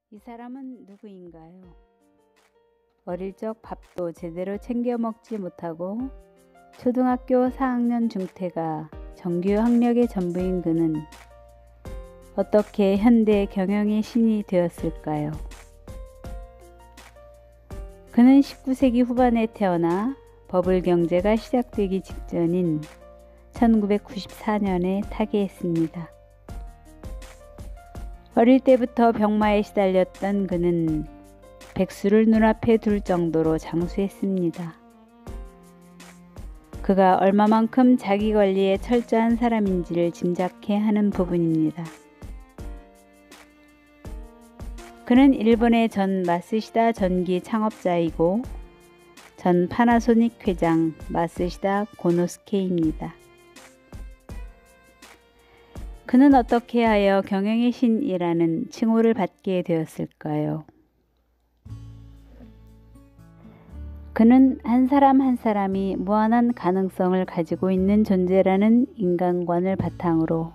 이 사람은 누구인가요? 어릴 적 밥도 제대로 챙겨 먹지 못하고 초등학교 4학년 중퇴가 정규 학력의 전부인 그는 어떻게 현대 경영의 신이 되었을까요? 그는 19세기 후반에 태어나 버블 경제가 시작되기 직전인 1994년에 타계했습니다. 어릴 때부터 병마에 시달렸던 그는 백수를 눈앞에 둘 정도로 장수했습니다. 그가 얼마만큼 자기 관리에 철저한 사람인지를 짐작해 하는 부분입니다. 그는 일본의 전 마쓰시다 전기 창업자이고 전 파나소닉 회장 마쓰시다 고노스케입니다. 그는 어떻게 하여 경영의 신이라는 칭호를 받게 되었을까요? 그는 한 사람 한 사람이 무한한 가능성을 가지고 있는 존재라는 인간관을 바탕으로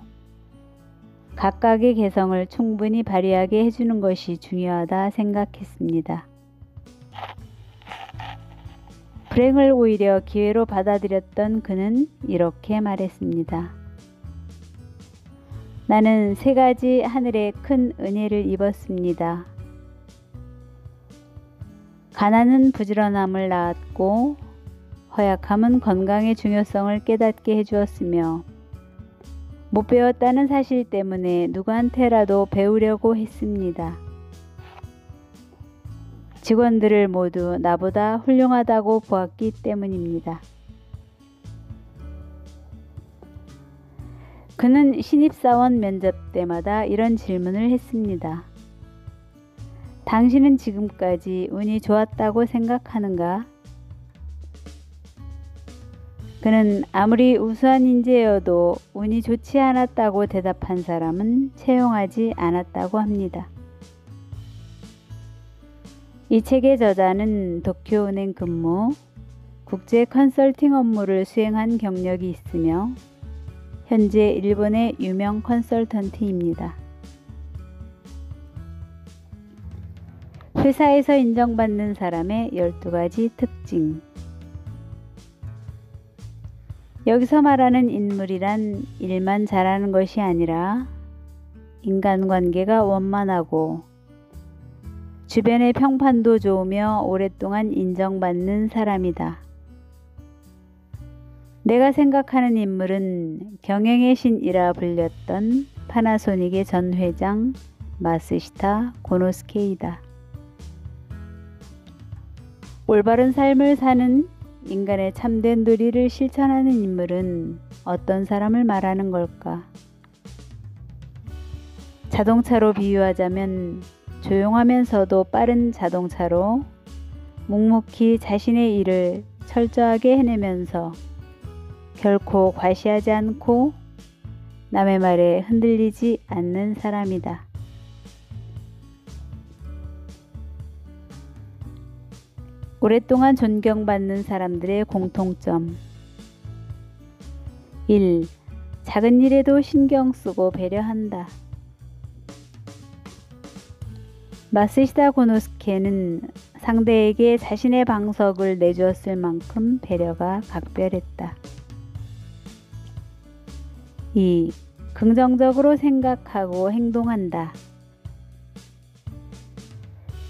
각각의 개성을 충분히 발휘하게 해주는 것이 중요하다 생각했습니다. 불행을 오히려 기회로 받아들였던 그는 이렇게 말했습니다. 나는 3가지 하늘의 큰 은혜를 입었습니다. 가난은 부지런함을 낳았고 허약함은 건강의 중요성을 깨닫게 해주었으며 못 배웠다는 사실 때문에 누구한테라도 배우려고 했습니다. 직원들을 모두 나보다 훌륭하다고 보았기 때문입니다. 그는 신입사원 면접 때마다 이런 질문을 했습니다. 당신은 지금까지 운이 좋았다고 생각하는가? 그는 아무리 우수한 인재여도 운이 좋지 않았다고 대답한 사람은 채용하지 않았다고 합니다. 이 책의 저자는 도쿄은행 근무, 국제 컨설팅 업무를 수행한 경력이 있으며 현재 일본의 유명 컨설턴트입니다. 회사에서 인정받는 사람의 12가지 특징. 여기서 말하는 인물이란 일만 잘하는 것이 아니라 인간관계가 원만하고 주변의 평판도 좋으며 오랫동안 인정받는 사람이다. 내가 생각하는 인물은 경영의 신이라 불렸던 파나소닉의 전 회장 마쓰시다 고노스케이다. 올바른 삶을 사는 인간의 참된 도리를 실천하는 인물은 어떤 사람을 말하는 걸까? 자동차로 비유하자면 조용하면서도 빠른 자동차로 묵묵히 자신의 일을 철저하게 해내면서 결코 과시하지 않고 남의 말에 흔들리지 않는 사람이다. 오랫동안 존경받는 사람들의 공통점. 1. 작은 일에도 신경 쓰고 배려한다. 마쓰시다 고노스케는 상대에게 자신의 방석을 내주었을 만큼 배려가 각별했다. 2. 긍정적으로 생각하고 행동한다.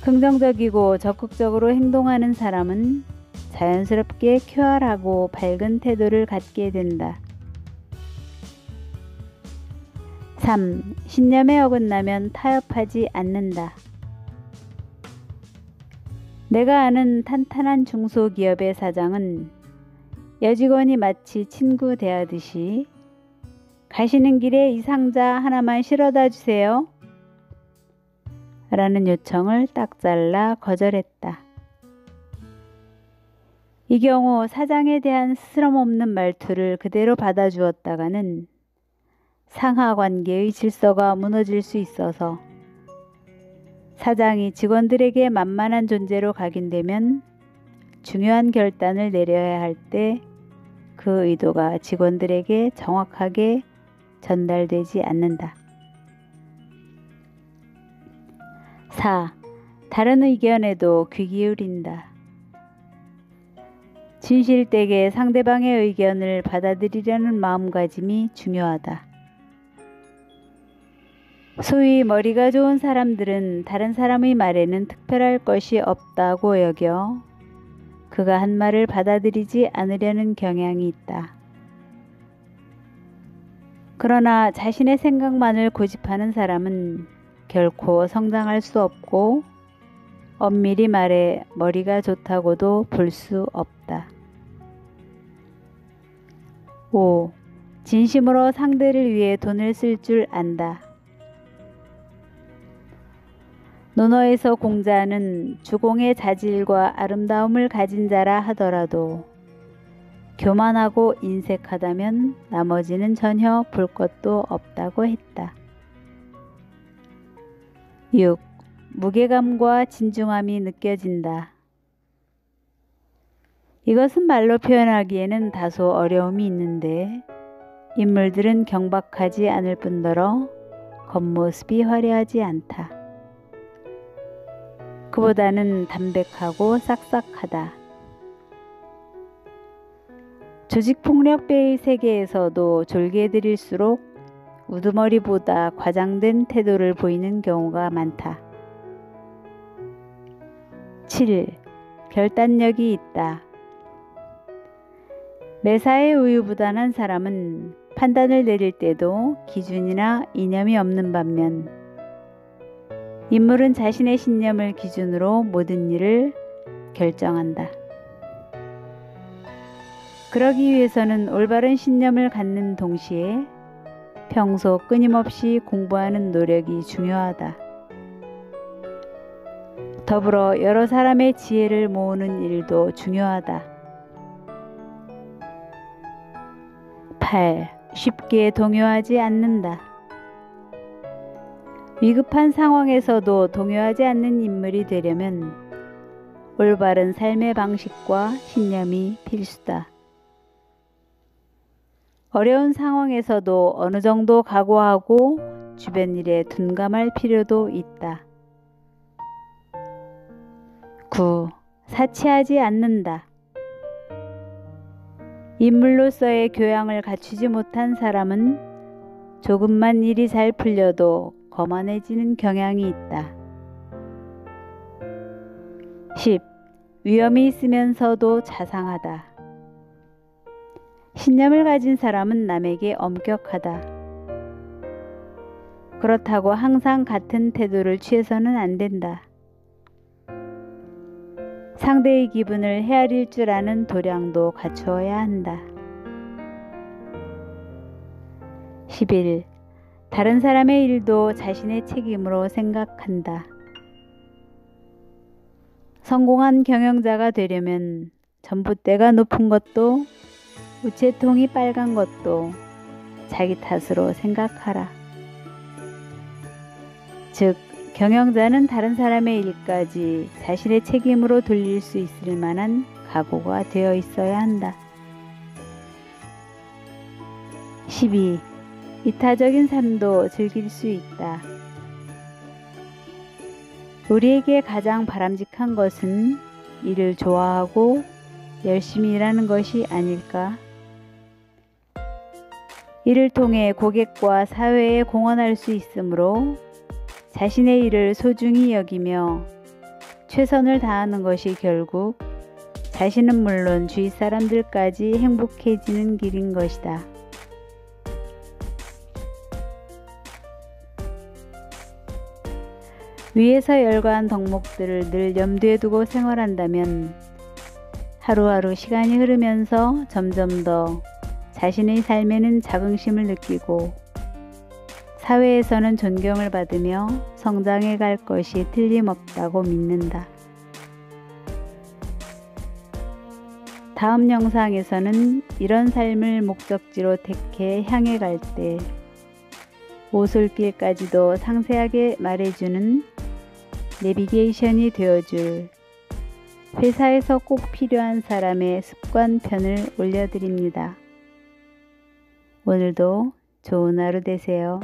긍정적이고 적극적으로 행동하는 사람은 자연스럽게 쾌활하고 밝은 태도를 갖게 된다. 3. 신념에 어긋나면 타협하지 않는다. 내가 아는 탄탄한 중소기업의 사장은 여직원이 마치 친구 대하듯이 가시는 길에 이 상자 하나만 실어다 주세요. 라는 요청을 딱 잘라 거절했다. 이 경우 사장에 대한 스스럼없는 말투를 그대로 받아주었다가는 상하 관계의 질서가 무너질 수 있어서 사장이 직원들에게 만만한 존재로 각인되면 중요한 결단을 내려야 할 때 그 의도가 직원들에게 정확하게 전달되지 않는다. 4. 다른 의견에도 귀 기울인다. 진실되게 상대방의 의견을 받아들이려는 마음가짐이 중요하다. 소위 머리가 좋은 사람들은 다른 사람의 말에는 특별할 것이 없다고 여겨 그가 한 말을 받아들이지 않으려는 경향이 있다. 그러나 자신의 생각만을 고집하는 사람은 결코 성장할 수 없고 엄밀히 말해 머리가 좋다고도 볼 수 없다. 5. 진심으로 상대를 위해 돈을 쓸 줄 안다. 논어에서 공자는 주공의 자질과 아름다움을 가진 자라 하더라도 교만하고 인색하다면 나머지는 전혀 볼 것도 없다고 했다. 6. 무게감과 진중함이 느껴진다. 이것은 말로 표현하기에는 다소 어려움이 있는데 인물들은 경박하지 않을 뿐더러 겉모습이 화려하지 않다. 그보다는 담백하고 싹싹하다. 조직폭력배의 세계에서도 졸개들일수록 우두머리보다 과장된 태도를 보이는 경우가 많다. 7. 결단력이 있다. 매사에 우유부단한 사람은 판단을 내릴 때도 기준이나 이념이 없는 반면 인물은 자신의 신념을 기준으로 모든 일을 결정한다. 그러기 위해서는 올바른 신념을 갖는 동시에 평소 끊임없이 공부하는 노력이 중요하다. 더불어 여러 사람의 지혜를 모으는 일도 중요하다. 8. 쉽게 동요하지 않는다. 위급한 상황에서도 동요하지 않는 인물이 되려면 올바른 삶의 방식과 신념이 필수다. 어려운 상황에서도 어느 정도 각오하고 주변 일에 둔감할 필요도 있다. 9. 사치하지 않는다. 인물로서의 교양을 갖추지 못한 사람은 조금만 일이 잘 풀려도 거만해지는 경향이 있다. 10. 위험이 있으면서도 자상하다. 신념을 가진 사람은 남에게 엄격하다. 그렇다고 항상 같은 태도를 취해서는 안 된다. 상대의 기분을 헤아릴 줄 아는 도량도 갖추어야 한다. 11. 다른 사람의 일도 자신의 책임으로 생각한다. 성공한 경영자가 되려면 전봇대가 높은 것도 우체통이 빨간 것도 자기 탓으로 생각하라. 즉, 경영자는 다른 사람의 일까지 자신의 책임으로 돌릴 수 있을 만한 각오가 되어 있어야 한다. 12. 이타적인 삶도 즐길 수 있다. 우리에게 가장 바람직한 것은 일을 좋아하고 열심히 일하는 것이 아닐까? 이를 통해 고객과 사회에 공헌할 수 있으므로 자신의 일을 소중히 여기며 최선을 다하는 것이 결국 자신은 물론 주위 사람들까지 행복해지는 길인 것이다. 위에서 열거한 덕목들을 늘 염두에 두고 생활한다면 하루하루 시간이 흐르면서 점점 더 자신의 삶에는 자긍심을 느끼고 사회에서는 존경을 받으며 성장해 갈 것이 틀림없다고 믿는다. 다음 영상에서는 이런 삶을 목적지로 택해 향해 갈 때 오솔길까지도 상세하게 말해주는 내비게이션이 되어줄 회사에서 꼭 필요한 사람의 습관편을 올려드립니다. 오늘도 좋은 하루 되세요.